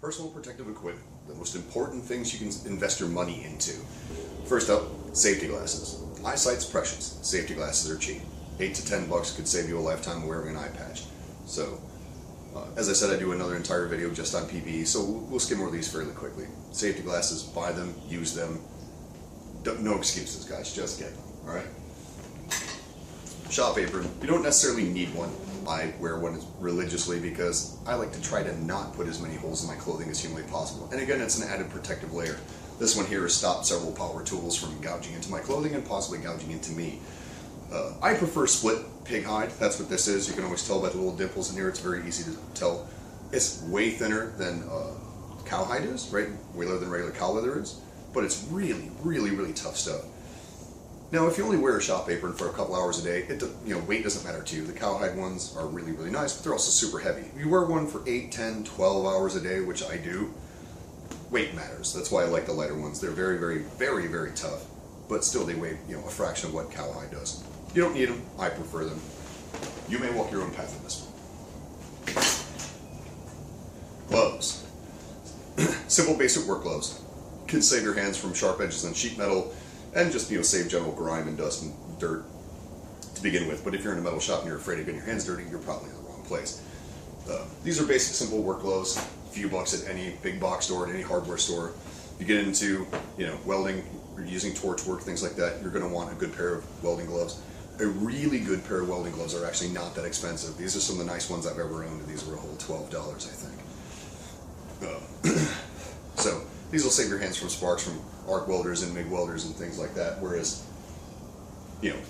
Personal protective equipment, the most important things you can invest your money into. First up, safety glasses. Eyesight's precious. Safety glasses are cheap. $8 to $10 could save you a lifetime of wearing an eye patch. So, as I said, I do another entire video just on PPE, so we'll skim over these fairly quickly. Safety glasses, buy them, use them. No excuses, guys, just get them, alright? Shop apron, you don't necessarily need one. I wear one religiously because I like to try to not put as many holes in my clothing as humanly possible. And again, it's an added protective layer. This one here has stopped several power tools from gouging into my clothing and possibly gouging into me. I prefer split pig hide. That's what this is. You can always tell by the little dimples in here. It's very easy to tell. It's way thinner than cowhide is, right? Way lower than regular cow leather is. But it's really, really, really tough stuff. Now, if you only wear a shop apron for a couple hours a day, weight doesn't matter to you. The cowhide ones are really, really nice, but they're also super heavy. If you wear one for 8, 10, 12 hours a day, which I do, weight matters. That's why I like the lighter ones. They're very, very, very, very tough, but still they weigh, a fraction of what cowhide does. You don't need them. I prefer them. You may walk your own path in this one. Gloves. Simple, basic work gloves. Can save your hands from sharp edges on sheet metal, and just, save general grime and dust and dirt to begin with. But if you're in a metal shop and you're afraid of getting your hands dirty, you're probably in the wrong place. These are basic, simple work gloves. A few bucks at any big box store, at any hardware store. You get into, welding, or using torch work, things like that, you're going to want a good pair of welding gloves. A really good pair of welding gloves are actually not that expensive. These are some of the nice ones I've ever owned, and these were a whole $12, I think. So, these will save your hands from sparks from arc welders and MIG welders and things like that, whereas,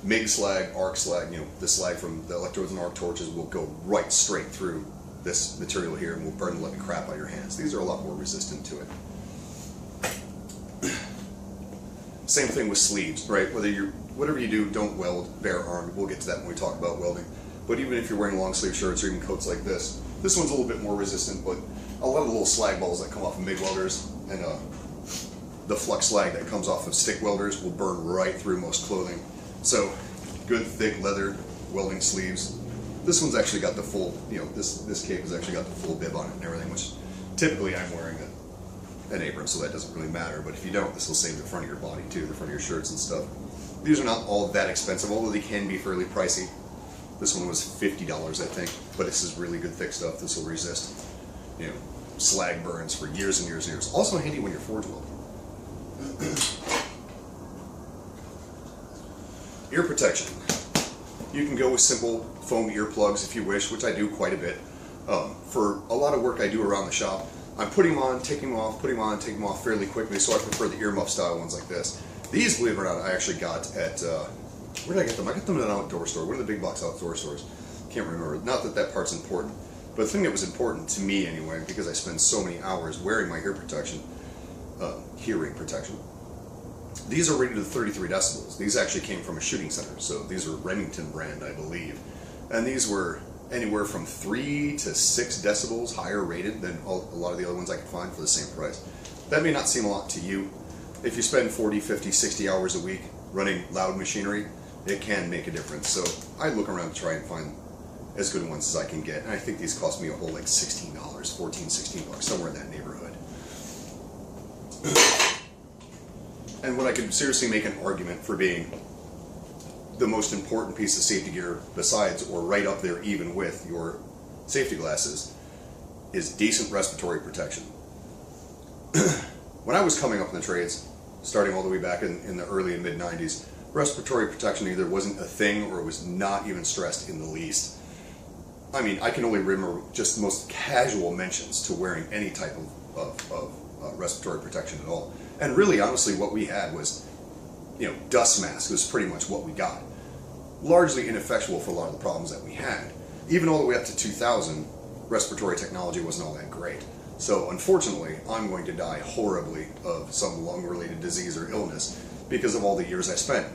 MIG slag, arc slag, the slag from the electrodes and arc torches will go right straight through this material here and will burn the living crap out of your hands. These are a lot more resistant to it. Same thing with sleeves, right? Whatever you do, don't weld bare armed. We'll get to that when we talk about welding. But even if you're wearing long sleeve shirts or even coats like this one's a little bit more resistant, but a lot of the little slag balls that come off of MIG welders and the flux slag that comes off of stick welders will burn right through most clothing. So, good thick leather welding sleeves. This one's actually got the full, this cape has actually got the full bib on it and everything, which typically I'm wearing an apron, so that doesn't really matter. But if you don't, this will save the front of your body too, the front of your shirts and stuff. These are not all that expensive, although they can be fairly pricey. This one was $50, I think, but this is really good thick stuff. This will resist, slag burns for years and years and years. Also handy when you're forge welding. Ear protection. You can go with simple foam earplugs if you wish, which I do quite a bit. For a lot of work I do around the shop, I'm putting them on, taking them off, putting them on, taking them off fairly quickly, so I prefer the earmuff style ones like this. These, believe it or not, I actually got at, where did I get them? I got them at an outdoor store. One of the big box outdoor stores. Can't remember. Not that that part's important. But the thing that was important to me anyway, because I spend so many hours wearing my hearing protection, these are rated to 33 decibels. These actually came from a shooting center, so these are Remington brand, I believe. And these were anywhere from 3 to 6 decibels higher rated than a lot of the other ones I could find for the same price. That may not seem a lot to you. If you spend 40, 50, 60 hours a week running loud machinery, it can make a difference. So I look around to try and find as good ones as I can get. And I think these cost me a whole like $16, $14, $16, somewhere in that neighborhood. And what I could seriously make an argument for being the most important piece of safety gear besides, or right up there even with your safety glasses, is decent respiratory protection. When I was coming up in the trades, starting all the way back in the early and mid-90s, respiratory protection either wasn't a thing or it was not even stressed in the least. I mean, I can only remember just the most casual mentions to wearing any type of respiratory protection at all. And really, honestly, what we had was, dust mask was pretty much what we got. Largely ineffectual for a lot of the problems that we had. Even all the way up to 2000, respiratory technology wasn't all that great. So unfortunately, I'm going to die horribly of some lung-related disease or illness because of all the years I spent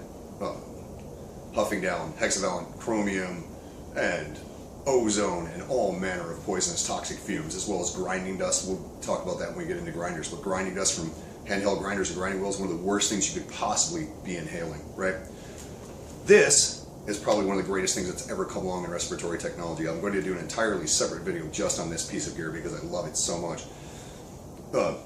huffing down hexavalent chromium and ozone and all manner of poisonous toxic fumes, as well as grinding dust. We'll talk about that when we get into grinders, but grinding dust from handheld grinders and grinding wheels is one of the worst things you could possibly be inhaling, right? This is probably one of the greatest things that's ever come along in respiratory technology. I'm going to do an entirely separate video just on this piece of gear because I love it so much.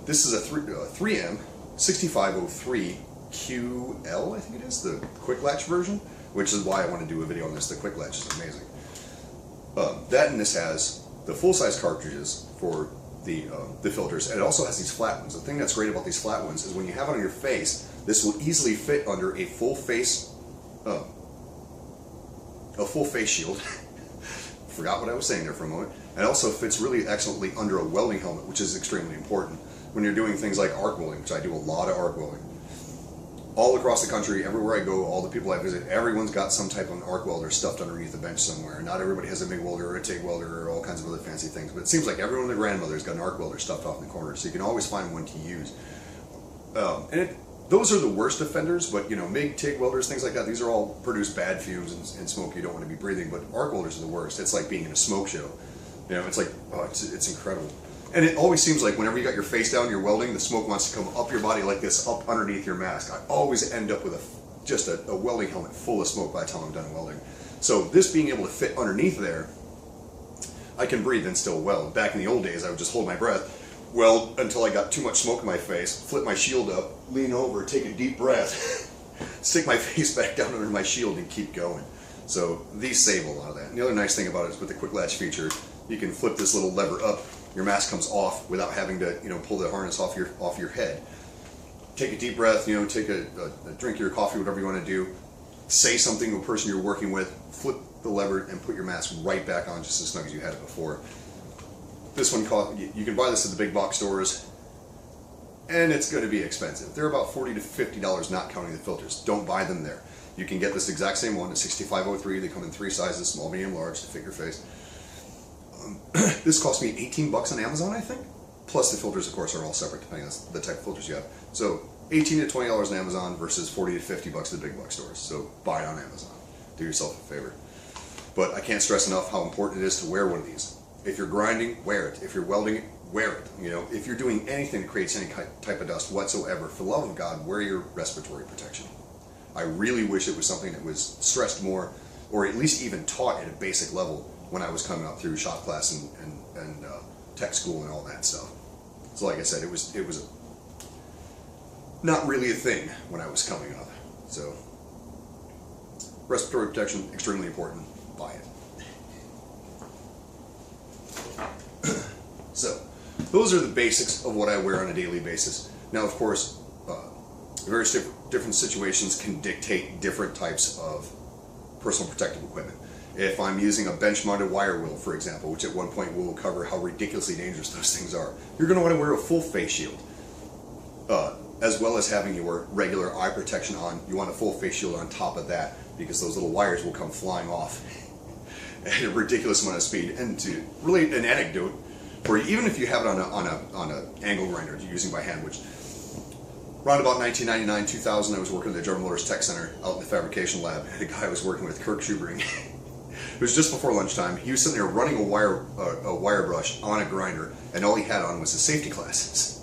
This is a 3M 6503 QL, I think it is, the quick latch version, which is why I want to do a video on this. The quick latch is amazing. That and this has the full-size cartridges for the filters, and it also has these flat ones. The thing that's great about these flat ones is when you have it on your face, this will easily fit under a full face shield. Forgot what I was saying there for a moment. And also fits really excellently under a welding helmet, which is extremely important when you're doing things like arc welding, which I do a lot of arc welding. All across the country, everywhere I go, all the people I visit, everyone's got some type of an arc welder stuffed underneath the bench somewhere. Not everybody has a MIG welder or a TIG welder or all kinds of other fancy things, but it seems like everyone and their grandmother's got an arc welder stuffed off in the corner, so you can always find one to use. Those are the worst offenders, but you know, MIG, TIG welders, things like that, these are all produce bad fumes and smoke you don't want to be breathing, but arc welders are the worst. It's like being in a smoke show. You know, it's like, oh, it's incredible. And it always seems like whenever you got your face down, you're welding, the smoke wants to come up your body like this, up underneath your mask. I always end up with just a welding helmet full of smoke by the time I'm done welding. So this being able to fit underneath there, I can breathe and still weld. Back in the old days, I would just hold my breath, weld until I got too much smoke in my face, flip my shield up, lean over, take a deep breath, stick my face back down under my shield and keep going. So these save a lot of that. And the other nice thing about it is with the quick latch feature, you can flip this little lever up, your mask comes off without having to, you know, pull the harness off your head. Take a deep breath, you know, take a drink of your coffee, whatever you want to do. Say something to a person you're working with, flip the lever and put your mask right back on just as snug as you had it before. This one you can buy this at the big box stores, and it's going to be expensive. They're about $40 to $50, not counting the filters. Don't buy them there. You can get this exact same one, a 6503. They come in 3 sizes, small, medium, large, to fit your face. This cost me 18 bucks on Amazon, I think. Plus the filters, of course, are all separate depending on the type of filters you have. So 18 to $20 on Amazon versus 40 to 50 bucks at the big box stores. So buy it on Amazon. Do yourself a favor. But I can't stress enough how important it is to wear one of these. If you're grinding, wear it. If you're welding it, wear it. You know, if you're doing anything that creates any type of dust whatsoever, for the love of God, wear your respiratory protection. I really wish it was something that was stressed more, or at least even taught at a basic level when I was coming up through shop class and tech school and all that stuff. So like I said, it was not really a thing when I was coming up. So respiratory protection, extremely important. Buy it. So those are the basics of what I wear on a daily basis. Now, of course, various different situations can dictate different types of personal protective equipment. If I'm using a bench-mounted wire wheel, for example, which at one point we'll cover how ridiculously dangerous those things are, you're going to want to wear a full face shield, as well as having your regular eye protection on. You want a full face shield on top of that, because those little wires will come flying off at a ridiculous amount of speed. And to relate an anecdote for you, even if you have it on an angle grinder you're using by hand, which around about 1999, 2000, I was working at the General Motors Tech Center out in the fabrication lab, and a guy I was working with, Kirk Schubering. It was just before lunchtime. He was sitting there running a wire brush on a grinder, and all he had on was his safety glasses.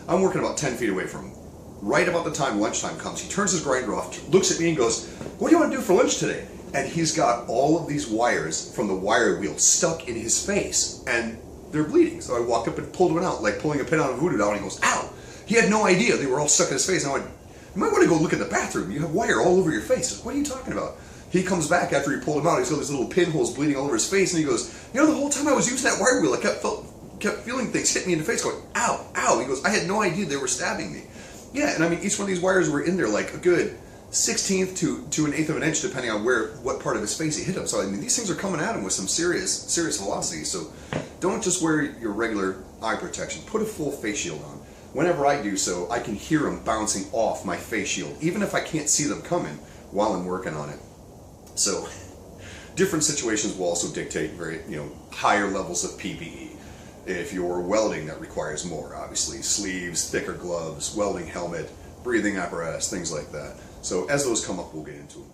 I'm working about 10 feet away from him. Right about the time lunchtime comes, he turns his grinder off, looks at me and goes, "What do you want to do for lunch today?" And he's got all of these wires from the wire wheel stuck in his face, and they're bleeding. So I walked up and pulled one out, like pulling a pin out of a voodoo doll, and he goes, "Ow!" He had no idea they were all stuck in his face. And I went, "You might want to go look in the bathroom. You have wire all over your face." What are you talking about? He comes back after he pulled him out. He's got these little pinholes bleeding all over his face, and he goes, "You know, the whole time I was using that wire wheel, I kept feeling things hit me in the face, going, ow, ow." He goes, "I had no idea they were stabbing me." Yeah, and I mean, each one of these wires were in there like a good 1/16 to an eighth of an inch, depending on what part of his face he hit him. So I mean, these things are coming at him with some serious velocity. So don't just wear your regular eye protection. Put a full face shield on. Whenever I do so, I can hear them bouncing off my face shield, even if I can't see them coming while I'm working on it. So different situations will also dictate higher levels of PPE. If you're welding, that requires more, obviously. Sleeves, thicker gloves, welding helmet, breathing apparatus, things like that. So as those come up, we'll get into them.